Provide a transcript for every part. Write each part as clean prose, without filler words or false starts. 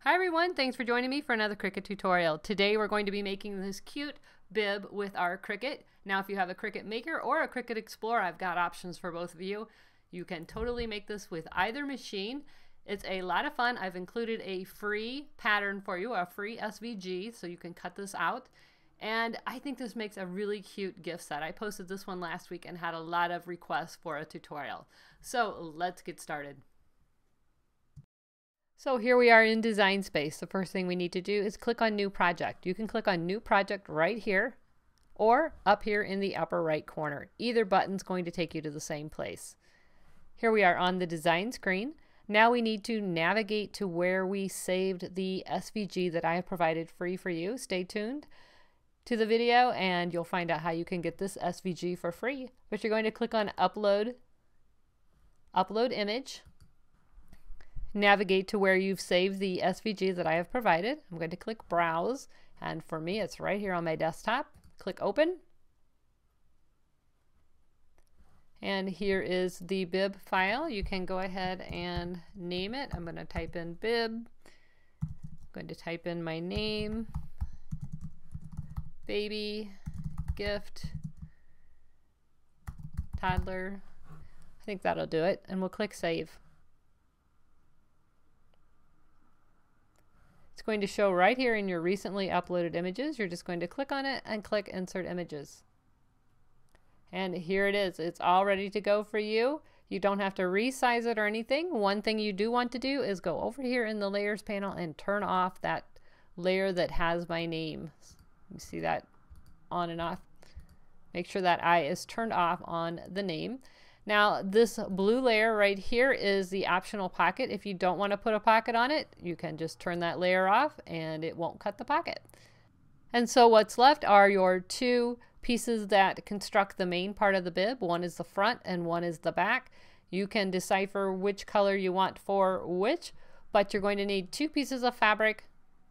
Hi everyone, thanks for joining me for another Cricut tutorial. Today we're going to be making this cute bib with our Cricut. Now if you have a Cricut Maker or a Cricut Explorer, I've got options for both of you. You can totally make this with either machine. It's a lot of fun. I've included a free pattern for you, a free SVG, so you can cut this out. And I think this makes a really cute gift set. I posted this one last week and had a lot of requests for a tutorial. So let's get started. So here we are in Design Space. The first thing we need to do is click on New Project. You can click on New Project right here or up here in the upper right corner. Either button's going to take you to the same place. Here we are on the design screen. Now we need to navigate to where we saved the SVG that I have provided free for you. Stay tuned to the video and you'll find out how you can get this SVG for free. But you're going to click on Upload Image. Navigate to where you've saved the SVG that I have provided. I'm going to click Browse, and for me it's right here on my desktop. Click Open, and here is the bib file. You can go ahead and name it. I'm going to type in bib. I'm going to type in my name, baby, gift, toddler. I think that'll do it, and we'll click Save. It's going to show right here in your recently uploaded images. You're just going to click on it and click Insert Images. And here it is. It's all ready to go for you. You don't have to resize it or anything. One thing you do want to do is go over here in the Layers panel and turn off that layer that has my name. You see that on and off. Make sure that eye is turned off on the name. Now this blue layer right here is the optional pocket. If you don't want to put a pocket on it, you can just turn that layer off and it won't cut the pocket. And so what's left are your two pieces that construct the main part of the bib. One is the front and one is the back. You can decipher which color you want for which, but you're going to need two pieces of fabric,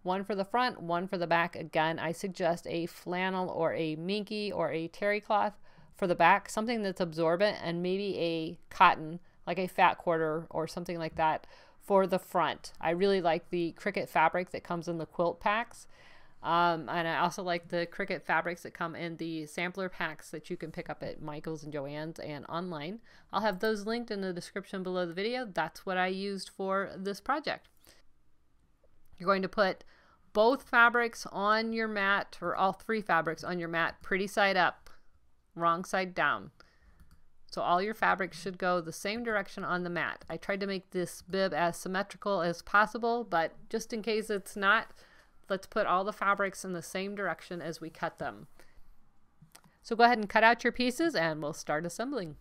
one for the front, one for the back. Again, I suggest a flannel or a minky or a terry cloth for the back, something that's absorbent, and maybe a cotton, like a fat quarter or something like that for the front. I really like the Cricut fabric that comes in the quilt packs. And I also like the Cricut fabrics that come in the sampler packs that you can pick up at Michael's and Joann's and online. I'll have those linked in the description below the video. That's what I used for this project. You're going to put both fabrics on your mat, or all three fabrics on your mat, pretty side up. Wrong side down. So all your fabric should go the same direction on the mat. I tried to make this bib as symmetrical as possible, but just in case it's not, let's put all the fabrics in the same direction as we cut them. So go ahead and cut out your pieces and we'll start assembling.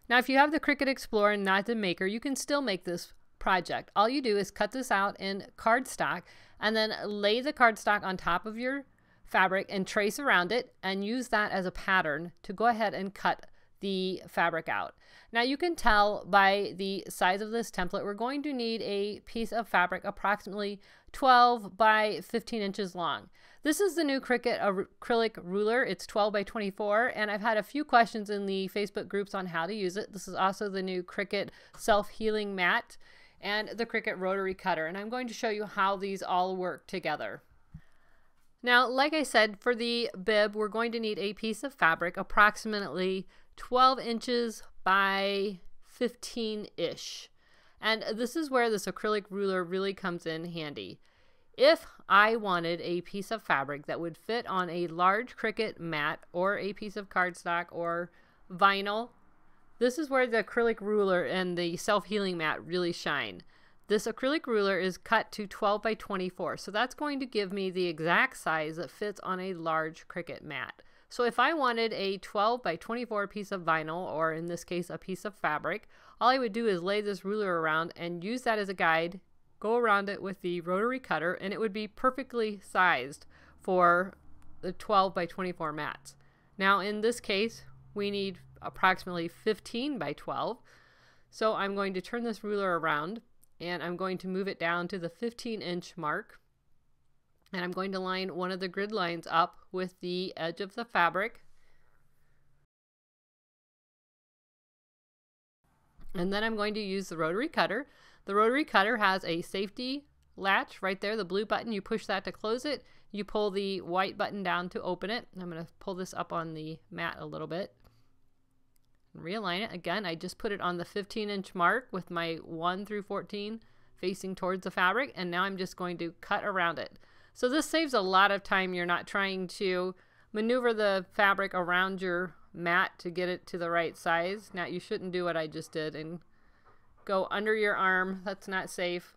Now if you have the Cricut Explorer and not the Maker, you can still make this project. All you do is cut this out in cardstock and then lay the cardstock on top of your fabric and trace around it and use that as a pattern to go ahead and cut the fabric out. Now you can tell by the size of this template, we're going to need a piece of fabric approximately 12 by 15 inches long. This is the new Cricut acrylic ruler. It's 12 by 24, and I've had a few questions in the Facebook groups on how to use it. This is also the new Cricut self-healing mat and the Cricut rotary cutter, and I'm going to show you how these all work together. Now, like I said, for the bib, we're going to need a piece of fabric approximately 12 inches by 15-ish. And this is where this acrylic ruler really comes in handy. If I wanted a piece of fabric that would fit on a large Cricut mat or a piece of cardstock or vinyl, this is where the acrylic ruler and the self-healing mat really shine. This acrylic ruler is cut to 12 by 24, so that's going to give me the exact size that fits on a large Cricut mat. So if I wanted a 12 by 24 piece of vinyl, or in this case a piece of fabric, all I would do is lay this ruler around and use that as a guide, go around it with the rotary cutter, and it would be perfectly sized for the 12 by 24 mats. Now in this case, we need approximately 15 by 12. So I'm going to turn this ruler around and I'm going to move it down to the 15-inch mark. And I'm going to line one of the grid lines up with the edge of the fabric. And then I'm going to use the rotary cutter. The rotary cutter has a safety latch right there, the blue button. You push that to close it. You pull the white button down to open it. I'm going to pull this up on the mat a little bit. Realign it. Again, I just put it on the 15-inch mark with my 1 through 14 facing towards the fabric, and now I'm just going to cut around it. So this saves a lot of time. You're not trying to maneuver the fabric around your mat to get it to the right size. Now you shouldn't do what I just did and go under your arm. That's not safe.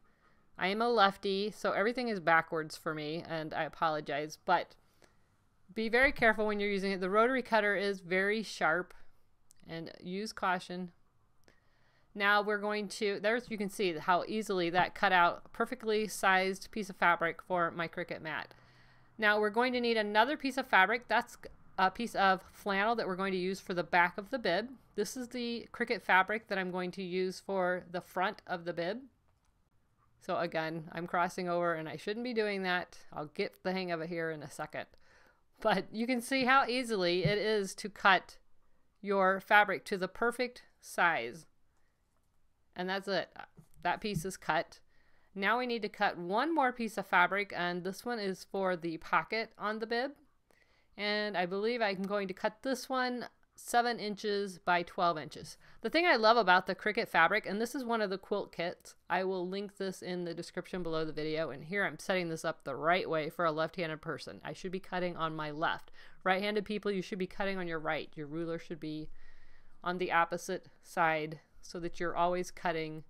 I am a lefty, so everything is backwards for me, and I apologize, but be very careful when you're using it. The rotary cutter is very sharp, and use caution. Now we're going to, you can see how easily that cut out a perfectly sized piece of fabric for my Cricut mat. Now we're going to need another piece of fabric. That's a piece of flannel that we're going to use for the back of the bib. This is the Cricut fabric that I'm going to use for the front of the bib. So again, I'm crossing over and I shouldn't be doing that. I'll get the hang of it here in a second. But you can see how easily it is to cut your fabric to the perfect size. And that's it. That piece is cut. Now we need to cut one more piece of fabric, and this one is for the pocket on the bib. And I believe I'm going to cut this one 7 inches by 12 inches. The thing I love about the Cricut fabric, and this is one of the quilt kits, I will link this in the description below the video, and here I'm setting this up the right way for a left-handed person. I should be cutting on my left. Right-handed people, you should be cutting on your right. Your ruler should be on the opposite side so that you're always cutting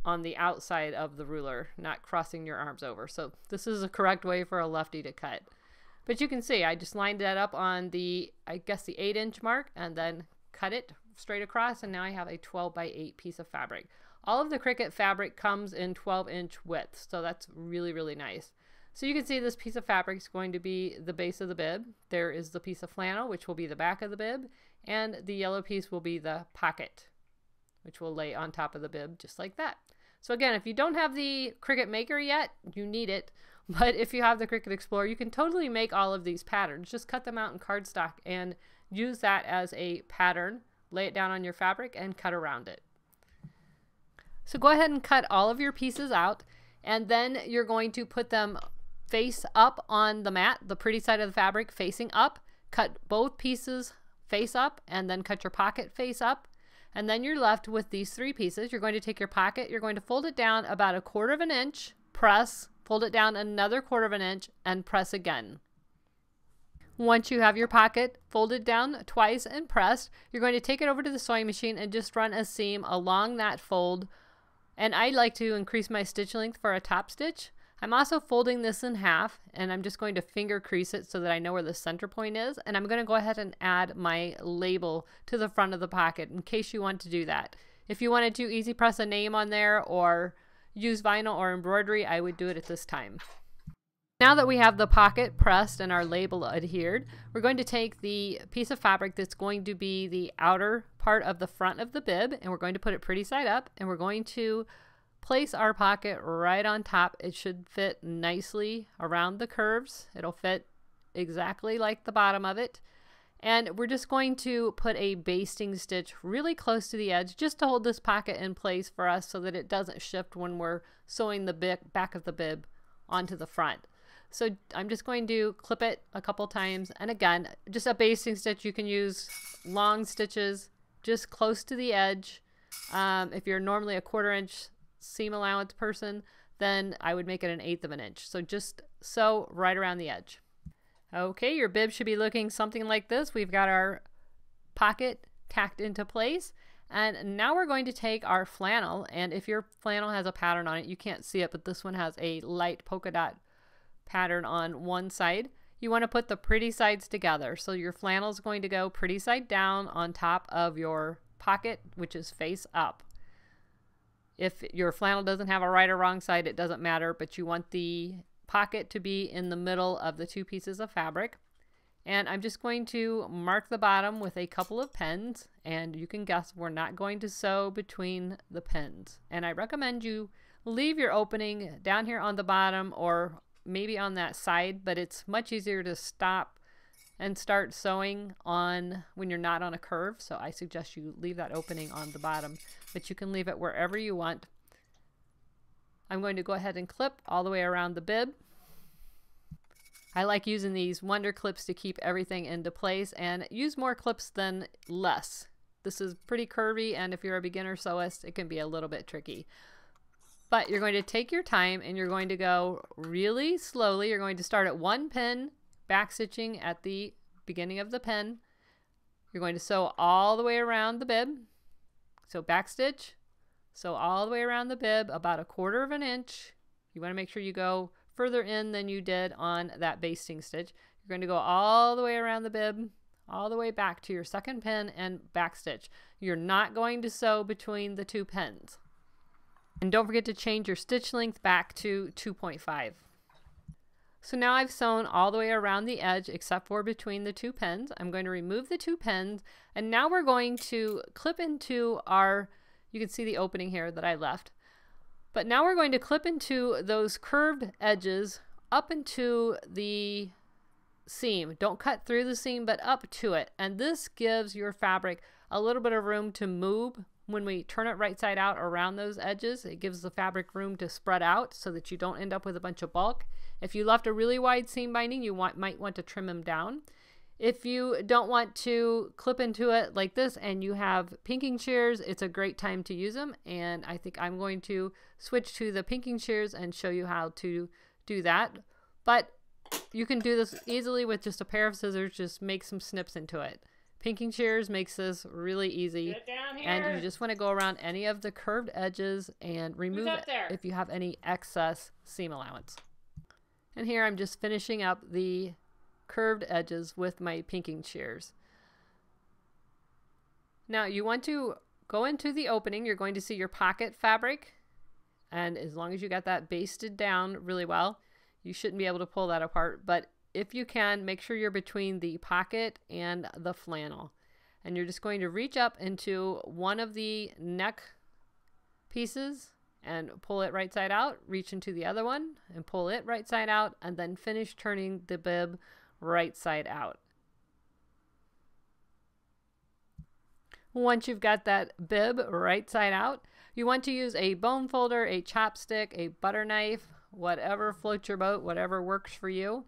on the outside of the ruler, not crossing your arms over. So this is a correct way for a lefty to cut. But you can see I just lined that up on the, I guess the 8-inch mark, and then cut it straight across, and now I have a 12 by 8 piece of fabric. All of the Cricut fabric comes in 12-inch width, so that's really, really nice. So you can see this piece of fabric is going to be the base of the bib. There is the piece of flannel, which will be the back of the bib, and the yellow piece will be the pocket, which will lay on top of the bib just like that. So again, if you don't have the Cricut Maker yet, you need it. But if you have the Cricut Explorer, you can totally make all of these patterns. Just cut them out in cardstock and use that as a pattern. Lay it down on your fabric and cut around it. So go ahead and cut all of your pieces out, and then you're going to put them face up on the mat, the pretty side of the fabric facing up. Cut both pieces face up, and then cut your pocket face up. And then you're left with these 3 pieces. You're going to take your pocket, you're going to fold it down about 1/4 inch, press, fold it down another 1/4 inch, and press again. Once you have your pocket folded down twice and pressed, you're going to take it over to the sewing machine and just run a seam along that fold. And I like to increase my stitch length for a top stitch. I'm also folding this in half, and I'm just going to finger crease it so that I know where the center point is. And I'm going to go ahead and add my label to the front of the pocket in case you want to do that. If you wanted to easy press a name on there or use vinyl or embroidery, I would do it at this time. Now that we have the pocket pressed and our label adhered, we're going to take the piece of fabric that's going to be the outer part of the front of the bib, and we're going to put it pretty side up, and we're going to place our pocket right on top. It should fit nicely around the curves. It'll fit exactly like the bottom of it. And we're just going to put a basting stitch really close to the edge just to hold this pocket in place for us so that it doesn't shift when we're sewing the back of the bib onto the front. So I'm just going to clip it a couple times, and again, just a basting stitch. You can use long stitches just close to the edge. If you're normally a 1/4 inch seam allowance person, then I would make it 1/8 inch. So just sew right around the edge. Okay, your bib should be looking something like this. We've got our pocket tacked into place, and now we're going to take our flannel, and if your flannel has a pattern on it, you can't see it, but this one has a light polka dot pattern on one side. You want to put the pretty sides together. So your flannel is going to go pretty side down on top of your pocket, which is face up. If your flannel doesn't have a right or wrong side, it doesn't matter, but you want the pocket to be in the middle of the 2 pieces of fabric. And I'm just going to mark the bottom with a couple of pins, and you can guess we're not going to sew between the pins. And I recommend you leave your opening down here on the bottom or maybe on that side, but it's much easier to stop and start sewing on when you're not on a curve. So I suggest you leave that opening on the bottom, but you can leave it wherever you want. I'm going to go ahead and clip all the way around the bib. I like using these Wonder clips to keep everything into place, and use more clips than less. This is pretty curvy, and if you're a beginner sewist, it can be a little bit tricky. But you're going to take your time and you're going to go really slowly. You're going to start at one pin, back stitching at the beginning of the pin. You're going to sew all the way around the bib. So back stitch, sew all the way around the bib about 1/4 of an inch. You want to make sure you go further in than you did on that basting stitch. You're going to go all the way around the bib, all the way back to your second pin and back stitch. You're not going to sew between the two pins. And don't forget to change your stitch length back to 2.5. So now I've sewn all the way around the edge except for between the two pins. I'm going to remove the two pins, and now we're going to clip into our, you can see the opening here that I left. But now we're going to clip into those curved edges up into the seam. Don't cut through the seam, but up to it. And this gives your fabric a little bit of room to move when we turn it right side out around those edges. It gives the fabric room to spread out so that you don't end up with a bunch of bulk. If you left a really wide seam binding, you might want to trim them down. If you don't want to clip into it like this and you have pinking shears, it's a great time to use them. And I think I'm going to switch to the pinking shears and show you how to do that. But you can do this easily with just a pair of scissors. Just make some snips into it. Pinking shears makes this really easy. Get down here. And you just want to go around any of the curved edges and remove it if you have any excess seam allowance. And here I'm just finishing up the curved edges with my pinking shears. Now you want to go into the opening. You're going to see your pocket fabric, and as long as you got that basted down really well, you shouldn't be able to pull that apart. But if you can, make sure you're between the pocket and the flannel. And you're just going to reach up into one of the neck pieces and pull it right side out, reach into the other one and pull it right side out, and then finish turning the bib right side out. Once you've got that bib right side out, you want to use a bone folder, a chopstick, a butter knife, whatever floats your boat, whatever works for you.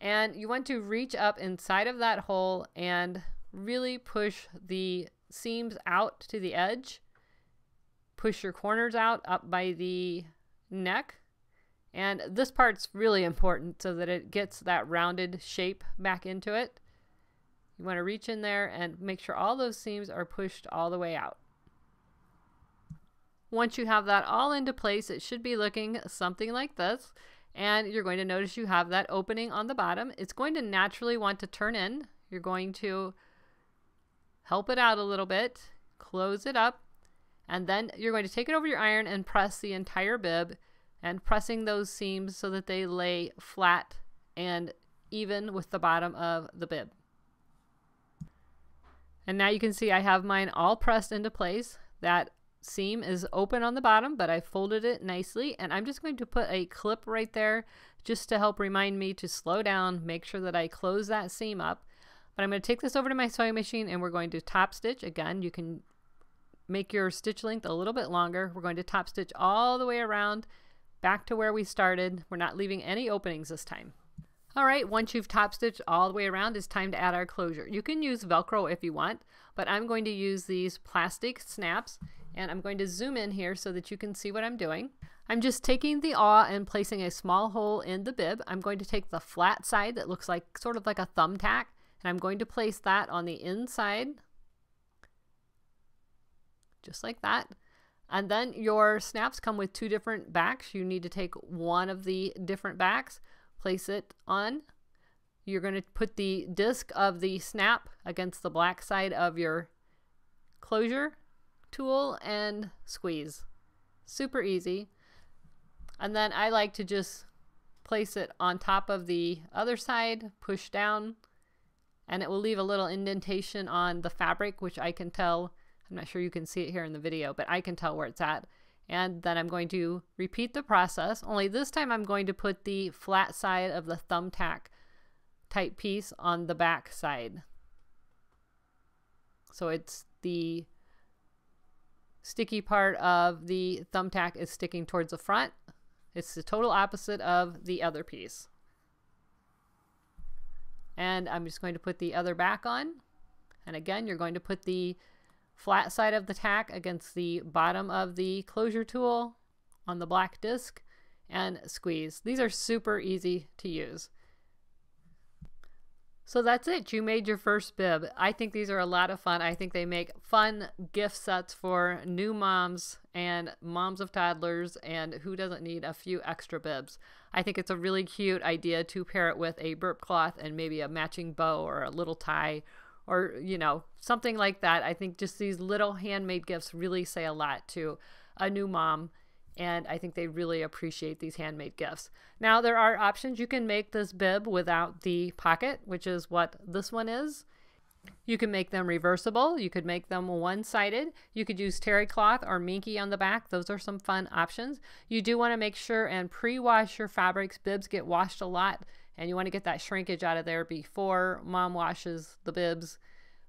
And you want to reach up inside of that hole and really push the seams out to the edge. Push your corners out up by the neck. And this part's really important so that it gets that rounded shape back into it. You want to reach in there and make sure all those seams are pushed all the way out. Once you have that all into place, it should be looking something like this. And you're going to notice you have that opening on the bottom. It's going to naturally want to turn in. You're going to help it out a little bit, close it up, and then you're going to take it over your iron and press the entire bib, and pressing those seams so that they lay flat and even with the bottom of the bib. And now you can see I have mine all pressed into place. That seam is open on the bottom, but I folded it nicely, and I'm just going to put a clip right there just to help remind me to slow down, make sure that I close that seam up. But I'm going to take this over to my sewing machine and we're going to top stitch. Again, you can make your stitch length a little bit longer. We're going to top stitch all the way around back to where we started. We're not leaving any openings this time. All right, once you've top stitched all the way around, it's time to add our closure. You can use Velcro if you want, but I'm going to use these plastic snaps, and I'm going to zoom in here so that you can see what I'm doing. I'm just taking the awl and placing a small hole in the bib. I'm going to take the flat side that looks like sort of like a thumbtack, and I'm going to place that on the inside, just like that. And then your snaps come with two different backs. You need to take one of the different backs, place it on. You're going to put the disc of the snap against the black side of your closure tool and squeeze. Super easy. And then I like to just place it on top of the other side, push down, and it will leave a little indentation on the fabric, which I can tell. I'm not sure you can see it here in the video, but I can tell where it's at. And then I'm going to repeat the process, only this time I'm going to put the flat side of the thumbtack type piece on the back side. So it's the sticky part of the thumbtack is sticking towards the front. It's the total opposite of the other piece. And I'm just going to put the other back on. And again, you're going to put the flat side of the tack against the bottom of the closure tool on the black disc and squeeze. These are super easy to use. So that's it. You made your first bib. I think these are a lot of fun. I think they make fun gift sets for new moms and moms of toddlers, and who doesn't need a few extra bibs. I think it's a really cute idea to pair it with a burp cloth and maybe a matching bow or a little tie or, you know, something like that. I think just these little handmade gifts really say a lot to a new mom, and I think they really appreciate these handmade gifts. Now, there are options. You can make this bib without the pocket, which is what this one is. You can make them reversible. You could make them one-sided. You could use terry cloth or minky on the back. Those are some fun options. You do want to make sure and pre-wash your fabrics. Bibs get washed a lot, and you want to get that shrinkage out of there before mom washes the bibs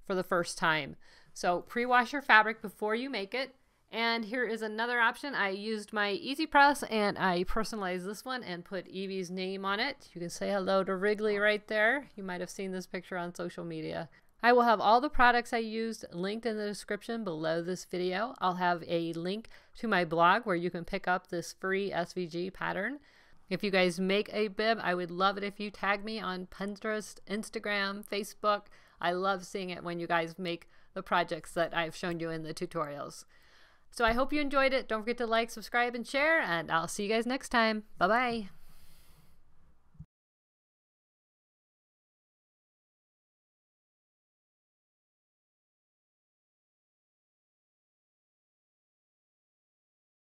for the first time. So pre-wash your fabric before you make it. And here is another option. I used my Easy Press and I personalized this one and put Evie's name on it. You can say hello to Wrigley right there. You might have seen this picture on social media. I will have all the products I used linked in the description below this video. I'll have a link to my blog where you can pick up this free SVG pattern. If you guys make a bib, I would love it if you tag me on Pinterest, Instagram, Facebook. I love seeing it when you guys make the projects that I've shown you in the tutorials. So I hope you enjoyed it. Don't forget to like, subscribe, and share, and I'll see you guys next time. Bye-bye.